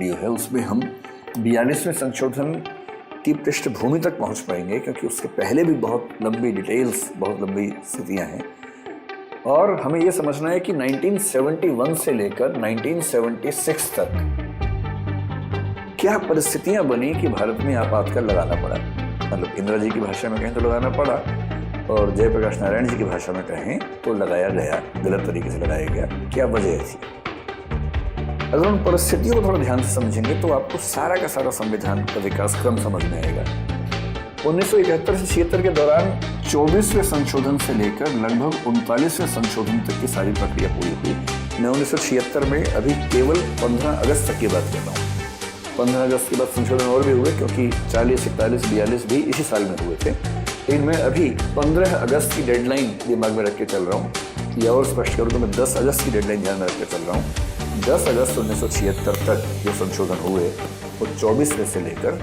Video है उसमें हम 42वें संशोधन की पृष्ठभूमि तक पहुंच पाएंगे, क्योंकि उसके पहले भी बहुत लंबी डिटेल्स, बहुत लंबी स्थितियां हैं। और हमें यह समझना है कि 1971 से लेकर 1976 तक क्या परिस्थितियां बनी कि भारत में आपातकाल लगाना पड़ा। मतलब इंदिरा जी की भाषा में कहें तो लगाना पड़ा, और जयप्रकाश नारायण जी की भाषा में कहें तो लगाया गया, गलत तरीके से लगाया गया। क्या वजह थी? अगर उन परिस्थितियों को थोड़ा ध्यान से समझेंगे तो आपको सारा का सारा संविधान का विकास क्रम समझ में आएगा। 1971 से 76 के दौरान 24वें संशोधन से लेकर लगभग 39वें संशोधन तक की सारी प्रक्रिया पूरी हुई। मैं 1976 में अभी केवल 15 अगस्त तक की बात कर रहा हूँ। 15 अगस्त के बाद संशोधन और भी हुए, क्योंकि 40, 41, 42 भी इसी साल में हुए थे। लेकिन मैं अभी 15 अगस्त की डेडलाइन दिमाग में रख के चल रहा हूँ, या और स्पष्ट करूँ तो मैं 10 अगस्त की डेडलाइन ध्यान में रख के चल रहा हूँ। 10 अगस्त 1976 तक जो संशोधन हुए वो 24वें से लेकर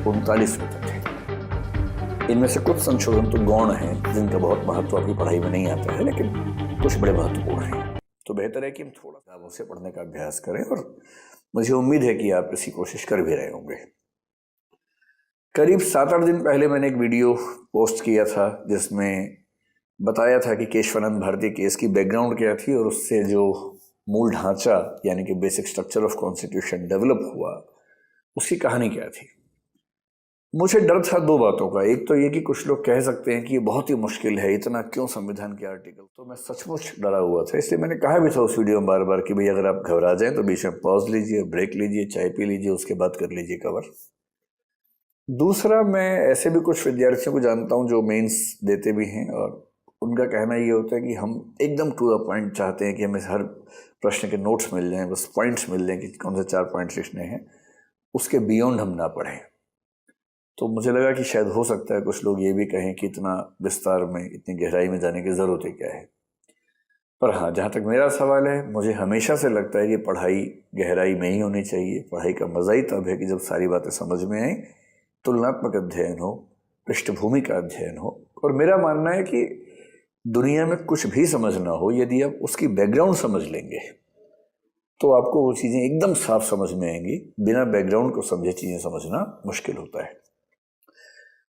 39वें तक थे। इनमें से कुछ संशोधन तो गौण हैं, जिनका बहुत महत्व आपकी पढ़ाई में नहीं आता है, लेकिन कुछ बड़े महत्वपूर्ण हैं। तो बेहतर है कि हम थोड़ा सा उसे पढ़ने का अभ्यास करें, और मुझे उम्मीद है कि आप इसकी कोशिश कर भी रहे होंगे। करीब 7-8 दिन पहले मैंने एक वीडियो पोस्ट किया था जिसमें बताया था कि केशवानंद भारती केस की बैकग्राउंड क्या थी, और उससे जो मूल ढांचा यानी कि basic structure of constitution develop हुआ, उसकी कहानी क्या थी। मुझे डर था दो बातों का। एक तो ये कि कुछ लोग कह सकते हैं कि ये बहुत ही मुश्किल है, इतना क्यों संविधान के आर्टिकल। तो मैं सचमुच डरा हुआ था, इसलिए मैंने कहा भी था उस वीडियो में बार बार कि भाई अगर आप घबरा जाएं तो बीच में पॉज लीजिए, ब्रेक लीजिए, चाय पी लीजिए, उसके बाद कर लीजिए कवर। दूसरा, मैं ऐसे भी कुछ विद्यार्थियों को जानता हूं जो मेंस देते भी हैं, और उनका कहना ये होता है कि हम एकदम टू द पॉइंट चाहते हैं कि हमें हर प्रश्न के नोट्स मिल जाएं, बस पॉइंट्स मिल जाएं कि कौन से 4 पॉइंट्स लिखने हैं, उसके बियॉन्ड हम ना पढ़ें। तो मुझे लगा कि शायद हो सकता है कुछ लोग ये भी कहें कि इतना विस्तार में, इतनी गहराई में जाने की ज़रूरत ही क्या है। पर हाँ, जहाँ तक मेरा सवाल है, मुझे हमेशा से लगता है कि पढ़ाई गहराई में ही होनी चाहिए। पढ़ाई का मज़ा ही तब है कि जब सारी बातें समझ में आए, तुलनात्मक अध्ययन हो, पृष्ठभूमि का अध्ययन हो। और मेरा मानना है कि दुनिया में कुछ भी समझना हो, यदि आप उसकी बैकग्राउंड समझ लेंगे तो आपको वो चीज़ें एकदम साफ समझ में आएंगी। बिना बैकग्राउंड को समझे चीज़ें समझना मुश्किल होता है।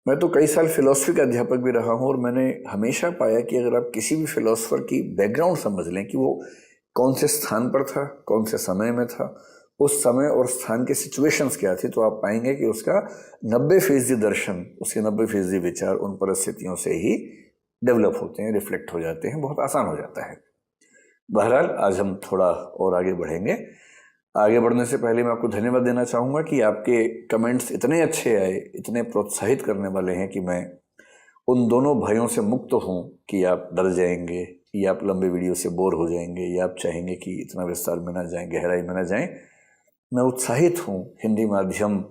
मैं तो कई साल फिलॉसफी का अध्यापक भी रहा हूँ, और मैंने हमेशा पाया कि अगर आप किसी भी फिलॉसफर की बैकग्राउंड समझ लें कि वो कौन से स्थान पर था, कौन से समय में था, उस समय और स्थान के सिचुएशंस क्या थी, तो आप पाएंगे कि उसका 90% दर्शन, उसके 90% विचार उन परिस्थितियों से ही डेवलप होते हैं, रिफ्लेक्ट हो जाते हैं, बहुत आसान हो जाता है। बहरहाल आज हम थोड़ा और आगे बढ़ेंगे। आगे बढ़ने से पहले मैं आपको धन्यवाद देना चाहूँगा कि आपके कमेंट्स इतने अच्छे आए, इतने प्रोत्साहित करने वाले हैं कि मैं उन दोनों भयों से मुक्त हूँ कि आप डर जाएंगे, या आप लंबे वीडियो से बोर हो जाएंगे, या आप चाहेंगे कि इतना विस्तार में ना जाएं, गहराई में ना जाएं। मैं उत्साहित हूँ। हिंदी माध्यम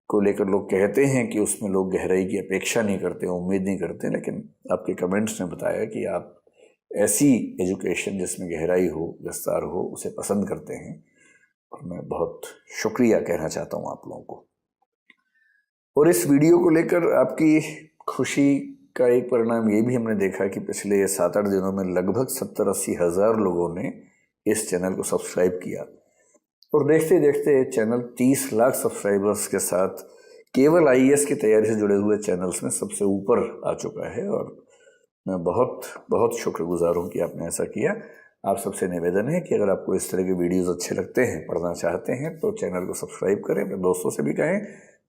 को लेकर लोग कहते हैं कि उसमें लोग गहराई की अपेक्षा नहीं करते, उम्मीद नहीं करते, लेकिन आपके कमेंट्स ने बताया कि आप ऐसी एजुकेशन जिसमें गहराई हो, विस्तार हो, उसे पसंद करते हैं। और मैं बहुत शुक्रिया कहना चाहता हूँ आप लोगों को। और इस वीडियो को लेकर आपकी खुशी का एक परिणाम ये भी हमने देखा कि पिछले 7-8 दिनों में लगभग 70-80 हज़ार लोगों ने इस चैनल को सब्सक्राइब किया, और देखते देखते चैनल 30 लाख सब्सक्राइबर्स के साथ केवल आईएएस की तैयारी से जुड़े हुए चैनल्स में सबसे ऊपर आ चुका है। और मैं बहुत बहुत शुक्रगुजार हूँ कि आपने ऐसा किया। आप सबसे निवेदन है कि अगर आपको इस तरह के वीडियोस अच्छे लगते हैं, पढ़ना चाहते हैं, तो चैनल को सब्सक्राइब करें, अपने दोस्तों से भी कहें,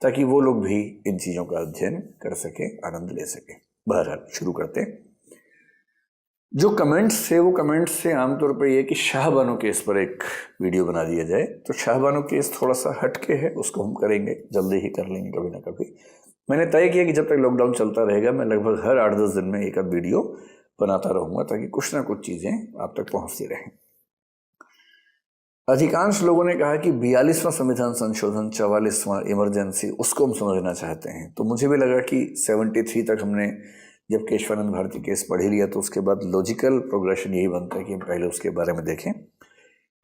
ताकि वो लोग भी इन चीज़ों का अध्ययन कर सकें, आनंद ले सकें। बहरहाल शुरू करते हैं। जो कमेंट्स थे वो कमेंट्स से आमतौर पर यह कि शाहबानो केस पर एक वीडियो बना दिया जाए। तो शाहबानो केस थोड़ा सा हटके है, उसको हम करेंगे, जल्दी ही कर लेंगे कभी ना कभी। मैंने तय किया कि जब तक लॉकडाउन चलता रहेगा मैं लगभग हर 8-10 दिन में एक आध वीडियो बनाता रहूँगा, ताकि कुछ ना कुछ चीज़ें आप तक पहुँचती रहें। अधिकांश लोगों ने कहा कि 42वां संविधान संशोधन, 44वां इमरजेंसी, उसको हम समझना चाहते हैं। तो मुझे भी लगा कि 73 तक हमने जब केशवानंद भारती केस पढ़ ही लिया, तो उसके बाद लॉजिकल प्रोग्रेशन यही बनता है कि हम पहले उसके बारे में देखें।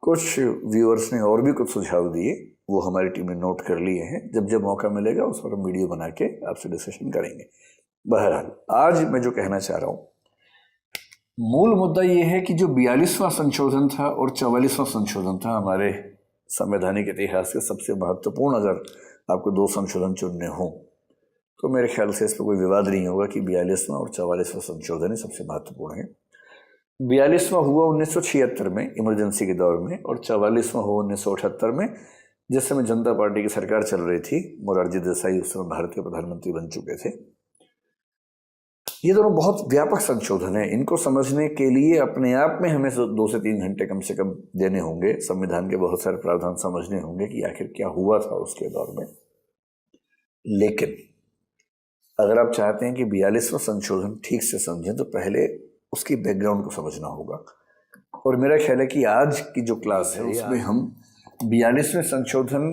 कुछ व्यूअर्स ने और भी कुछ सुझाव दिए, वो हमारी टीम ने नोट कर लिए हैं। जब जब मौका मिलेगा उस पर हम वीडियो बना के आपसे डिस्कशन करेंगे। बहरहाल आज मैं जो कहना चाह रहा हूँ, मूल मुद्दा ये है कि जो 42वां संशोधन था और 44वां संशोधन था हमारे संवैधानिक इतिहास के सबसे महत्वपूर्ण अगर आपको 2 संशोधन चुनने हों तो मेरे ख्याल से इस पर कोई विवाद नहीं होगा कि 42वां और 44वां संशोधन ही सबसे महत्वपूर्ण है। 42वां हुआ 1976 में इमरजेंसी के दौर में, और 44वां हुआ 1978 में, जिस समय जनता पार्टी की सरकार चल रही थी। मोरारजी देसाई उस समय भारत के प्रधानमंत्री बन चुके थे। ये दोनों बहुत व्यापक संशोधन है। इनको समझने के लिए अपने आप में हमें 2 से 3 घंटे कम से कम देने होंगे। संविधान के बहुत सारे प्रावधान समझने होंगे कि आखिर क्या हुआ था उसके दौर में। लेकिन अगर आप चाहते हैं कि 42वां संशोधन ठीक से समझें तो पहले उसकी बैकग्राउंड को समझना होगा। और मेरा ख्याल है कि आज की जो क्लास है उसमें हम 42वें संशोधन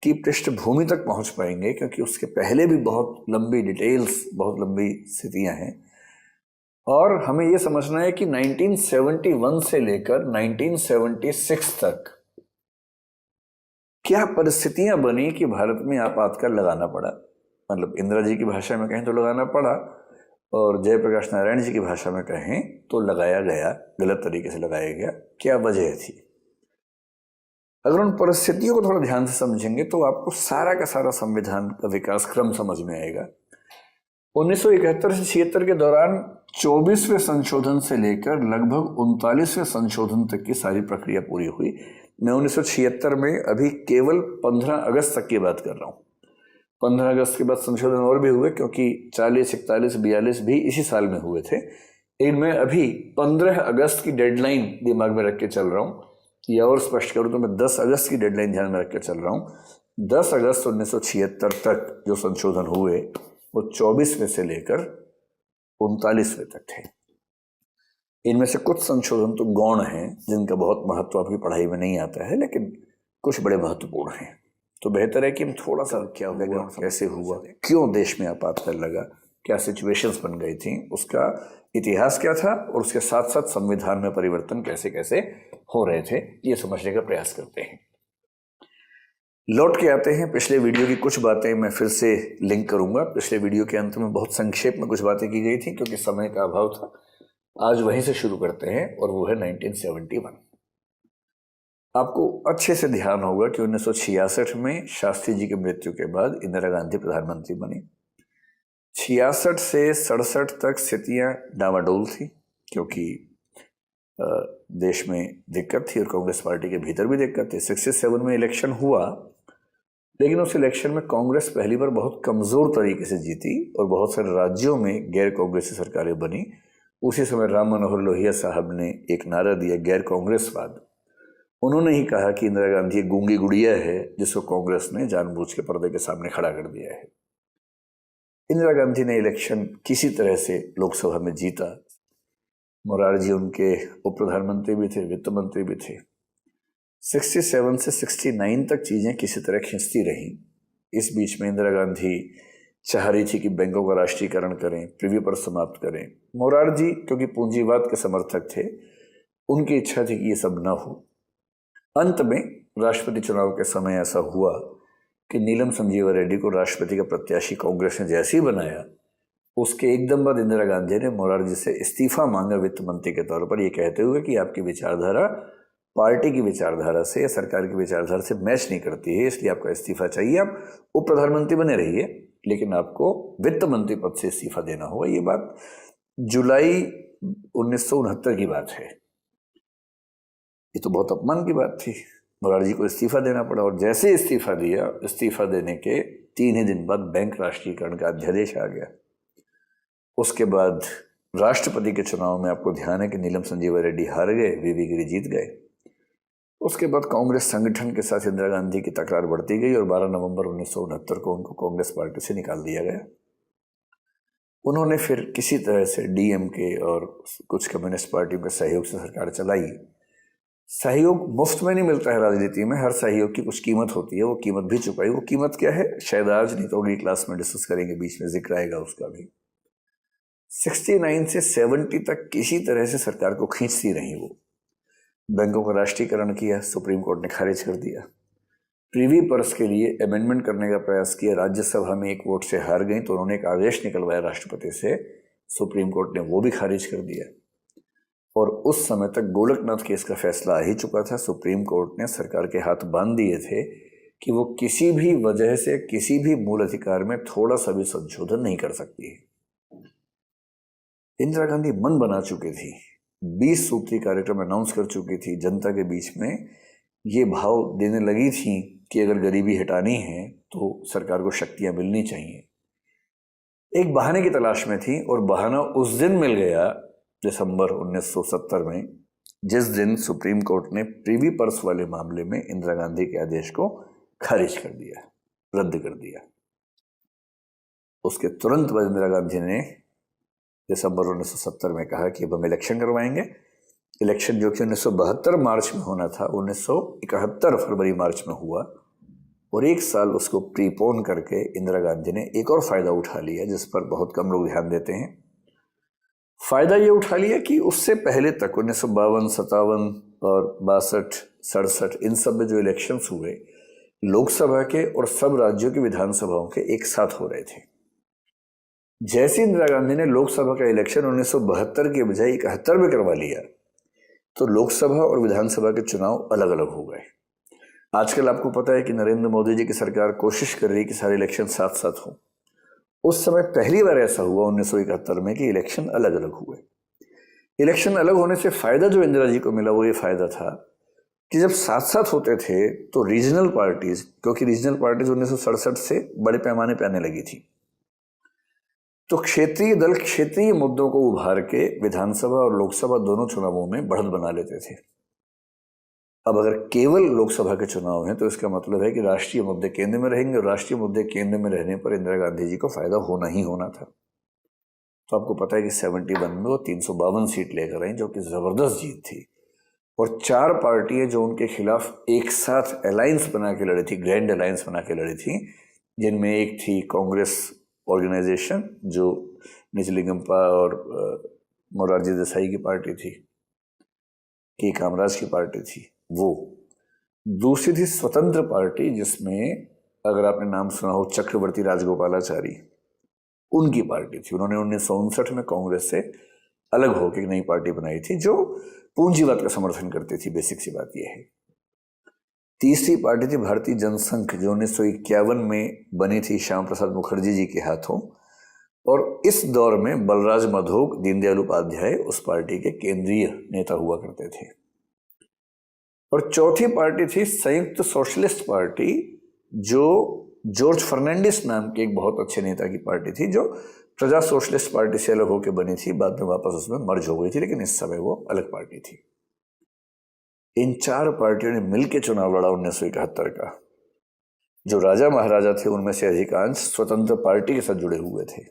की पृष्ठभूमि तक पहुंच पाएंगे, क्योंकि उसके पहले भी बहुत लंबी डिटेल्स, बहुत लंबी स्थितियां हैं। और हमें यह समझना है कि 1971 से लेकर 1976 तक क्या परिस्थितियां बनी कि भारत में आपातकाल लगाना पड़ा। मतलब इंदिरा जी की भाषा में कहें तो लगाना पड़ा, और जयप्रकाश नारायण जी की भाषा में कहें तो लगाया गया, गलत तरीके से लगाया गया। क्या वजह थी? अगर उन परिस्थितियों को थोड़ा ध्यान से समझेंगे तो आपको सारा का सारा संविधान का विकास क्रम समझ में आएगा। 1971 से 76 के दौरान 24वें संशोधन से लेकर लगभग 39वें संशोधन तक की सारी प्रक्रिया पूरी हुई। मैं 1976 में अभी केवल 15 अगस्त तक की बात कर रहा हूँ। 15 अगस्त के बाद संशोधन और भी हुए, क्योंकि 40, 41, 42 भी इसी साल में हुए थे। लेकिन मैं अभी 15 अगस्त की डेडलाइन दिमाग में रख के चल रहा हूँ, या और स्पष्ट करूँ तो मैं 10 अगस्त की डेडलाइन ध्यान में रख के चल रहा हूँ। 10 अगस्त 1976 तक जो संशोधन हुए वो 24वें से लेकर 39वें तक थे। इनमें से कुछ संशोधन तो गौण हैं, जिनका बहुत महत्व आपकी पढ़ाई में नहीं आता है, लेकिन कुछ बड़े महत्वपूर्ण हैं। तो बेहतर है कि हम थोड़ा सा क्या हुआ, कैसे हुआ, क्यों देश में आपातकाल लगा, क्या सिचुएशंस बन गई थी, उसका इतिहास क्या था, और उसके साथ साथ संविधान में परिवर्तन कैसे कैसे हो रहे थे, ये समझने का प्रयास करते हैं। लौट के आते हैं। पिछले वीडियो की कुछ बातें मैं फिर से लिंक करूंगा। पिछले वीडियो के अंत में बहुत संक्षेप में कुछ बातें की गई थी, क्योंकि समय का अभाव था। आज वहीं से शुरू करते हैं, और वो है 1971। आपको अच्छे से ध्यान होगा कि 1966 में शास्त्री जी की मृत्यु के बाद इंदिरा गांधी प्रधानमंत्री बनी। 66 से 67 तक स्थितियां डामाडोल थी, क्योंकि देश में दिक्कत थी और कांग्रेस पार्टी के भीतर भी दिक्कत थी। 67 में इलेक्शन हुआ, लेकिन उस इलेक्शन में कांग्रेस पहली बार बहुत कमजोर तरीके से जीती और बहुत सारे राज्यों में गैर कांग्रेसी सरकारें बनी। उसी समय राम मनोहर लोहिया साहब ने एक नारा दिया, गैर कांग्रेसवाद। उन्होंने ही कहा कि इंदिरा गांधी एक गूंगी गुड़िया है, जिसको कांग्रेस ने जानबूझ के पर्दे के सामने खड़ा कर दिया है। इंदिरा गांधी ने इलेक्शन किसी तरह से लोकसभा में जीता। मोरारजी उनके उप प्रधानमंत्री भी थे, वित्त मंत्री भी थे। 67 से 69 तक चीजें किसी तरह खिंचती रहीं। इस बीच में इंदिरा गांधी चाह रही थी कि बैंकों का राष्ट्रीयकरण करें, प्रिवी पर समाप्त करें। मोरारजी क्योंकि पूंजीवाद के समर्थक थे, उनकी इच्छा थी कि ये सब न हो। अंत में राष्ट्रपति चुनाव के समय ऐसा हुआ कि नीलम संजीवा रेड्डी को राष्ट्रपति का प्रत्याशी कांग्रेस ने जैसे ही बनाया, उसके एकदम बाद इंदिरा गांधी ने मोरारजी से इस्तीफा मांगा वित्त मंत्री के तौर पर, यह कहते हुए कि आपकी विचारधारा पार्टी की विचारधारा से या सरकार की विचारधारा से मैच नहीं करती है, इसलिए आपका इस्तीफा चाहिए। आप उप प्रधानमंत्री बने रहिए, लेकिन आपको वित्त मंत्री पद से इस्तीफा देना होगा। ये बात जुलाई 1969 की बात है। ये तो बहुत अपमान की बात थी। मोरारजी को इस्तीफा देना पड़ा, और जैसे इस्तीफा दिया, इस्तीफा देने के 3 ही दिन बाद बैंक राष्ट्रीयकरण का अध्यादेश आ गया। उसके बाद राष्ट्रपति के चुनाव में आपको ध्यान है कि नीलम संजीवा रेड्डी हार गए, वीवी गिरी जीत गए। उसके बाद कांग्रेस संगठन के साथ इंदिरा गांधी की तकरार बढ़ती गई और 12 नवंबर 1969 को उनको कांग्रेस पार्टी से निकाल दिया गया। उन्होंने फिर किसी तरह से डीएमके और कुछ कम्युनिस्ट पार्टियों के सहयोग से सरकार चलाई। सहयोग मुफ्त में नहीं मिलता है राजनीति में, हर सहयोग की कुछ कीमत होती है, वो कीमत भी चुकाई। वो कीमत क्या है शायद आज नहीं तो अगली क्लास में डिस्कस करेंगे, बीच में जिक्र आएगा उसका भी। 69 से 70 तक किसी तरह से सरकार को खींचती रही। वो बैंकों का राष्ट्रीयकरण किया, सुप्रीम कोर्ट ने खारिज कर दिया। प्रीवी पर्स के लिए अमेंडमेंट करने का प्रयास किया, राज्यसभा में एक वोट से हार गई, तो उन्होंने एक आदेश निकलवाया राष्ट्रपति से, सुप्रीम कोर्ट ने वो भी खारिज कर दिया। और उस समय तक गोलकनाथ केस का फैसला आ ही चुका था। सुप्रीम कोर्ट ने सरकार के हाथ बांध दिए थे कि वो किसी भी वजह से किसी भी मूल अधिकार में थोड़ा सा भी संशोधन नहीं कर सकती है। इंदिरा गांधी मन बना चुकी थी, 20 सूत्री कार्यक्रम अनाउंस कर चुकी थी, जनता के बीच में ये भाव देने लगी थी कि अगर गरीबी हटानी है तो सरकार को शक्तियां मिलनी चाहिए। एक बहाने की तलाश में थी और बहाना उस दिन मिल गया दिसंबर 1970 में, जिस दिन सुप्रीम कोर्ट ने प्रीवी पर्स वाले मामले में इंदिरा गांधी के आदेश को खारिज कर दिया, रद्द कर दिया। उसके तुरंत बाद इंदिरा गांधी ने दिसंबर 1970 में कहा कि अब हम इलेक्शन करवाएंगे। इलेक्शन जो कि 1972 मार्च में होना था, 1971 फरवरी मार्च में हुआ और एक साल उसको प्रीपोन करके इंदिरा गांधी ने एक और फायदा उठा लिया जिस पर बहुत कम लोग ध्यान देते हैं। फायदा ये उठा लिया कि उससे पहले तक 1952, 57 और 62, 67 इन सब में जो इलेक्शंस हुए लोकसभा के और सब राज्यों की विधानसभाओं के एक साथ हो रहे थे। जैसे इंदिरा गांधी ने लोकसभा का इलेक्शन 1972 के बजाय 71 में करवा लिया तो लोकसभा और विधानसभा के चुनाव अलग अलग हो गए। आजकल आपको पता है कि नरेंद्र मोदी जी की सरकार कोशिश कर रही है कि सारे इलेक्शन साथ साथ हो। उस समय पहली बार ऐसा हुआ 1971 में कि इलेक्शन अलग अलग हुए। इलेक्शन अलग होने से फायदा जो इंदिरा जी को मिला वो ये फायदा था कि जब साथ साथ होते थे तो रीजनल पार्टीज, क्योंकि रीजनल पार्टीज 1967 से बड़े पैमाने पर आने लगी थी, तो क्षेत्रीय दल क्षेत्रीय मुद्दों को उभार के विधानसभा और लोकसभा दोनों चुनावों में बढ़त बना लेते थे। अब अगर केवल लोकसभा के चुनाव हैं तो इसका मतलब है कि राष्ट्रीय मुद्दे केंद्र में रहेंगे और राष्ट्रीय मुद्दे केंद्र में रहने पर इंदिरा गांधी जी को फायदा होना ही होना था। तो आपको पता है कि 71 में वो 352 सीट लेकर आई, जो कि जबरदस्त जीत थी। और 4 पार्टियां जो उनके खिलाफ एक साथ अलायंस बना के लड़ी थी, ग्रैंड अलायंस बना के लड़ी थी, जिनमें एक थी कांग्रेस ऑर्गेनाइजेशन जो निजलिंगप्पा और मोरारजी देसाई की पार्टी थी, के कामराज की पार्टी थी वो। दूसरी थी स्वतंत्र पार्टी जिसमें अगर आपने नाम सुना हो चक्रवर्ती राजगोपालाचारी, उनकी पार्टी थी। उन्होंने 1959 में कांग्रेस से अलग होकर एक नई पार्टी बनाई थी जो पूंजीवाद का समर्थन करती थी। बेसिक सी बात यह है। तीसरी पार्टी थी भारतीय जनसंघ जो 1951 में बनी थी श्याम प्रसाद मुखर्जी जी के हाथों, और इस दौर में बलराज मधोक, दीनदयाल उपाध्याय उस पार्टी के केंद्रीय नेता हुआ करते थे। और चौथी पार्टी थी संयुक्त सोशलिस्ट पार्टी जो जॉर्ज फर्नांडिस नाम के एक बहुत अच्छे नेता की पार्टी थी, जो प्रजा सोशलिस्ट पार्टी से अलग होकर बनी थी, बाद में वापस उसमें मर्ज हो गई थी, लेकिन इस समय वो अलग पार्टी थी। इन 4 पार्टियों ने मिलकर चुनाव लड़ा 1971 का। जो राजा महाराजा थे उनमें से अधिकांश स्वतंत्र पार्टी के साथ जुड़े हुए थे।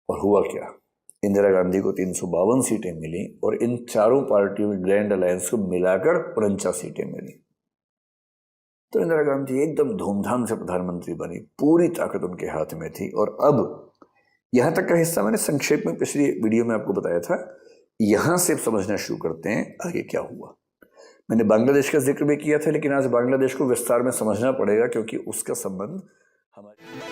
और हुआ क्या, इंदिरा गांधी को 352 सीटें मिली और इन चारों पार्टियों में ग्रैंड अलायंस को मिलाकर 49 सीटें मिली। तो इंदिरा गांधी एकदम धूमधाम से प्रधानमंत्री बनी, पूरी ताकत उनके हाथ में थी। और अब यहां तक का हिस्सा मैंने संक्षेप में पिछली वीडियो में आपको बताया था। यहां से समझना शुरू करते हैं आगे क्या हुआ। मैंने बांग्लादेश का जिक्र भी किया था, लेकिन आज बांग्लादेश को विस्तार में समझना पड़ेगा क्योंकि उसका संबंध हमारे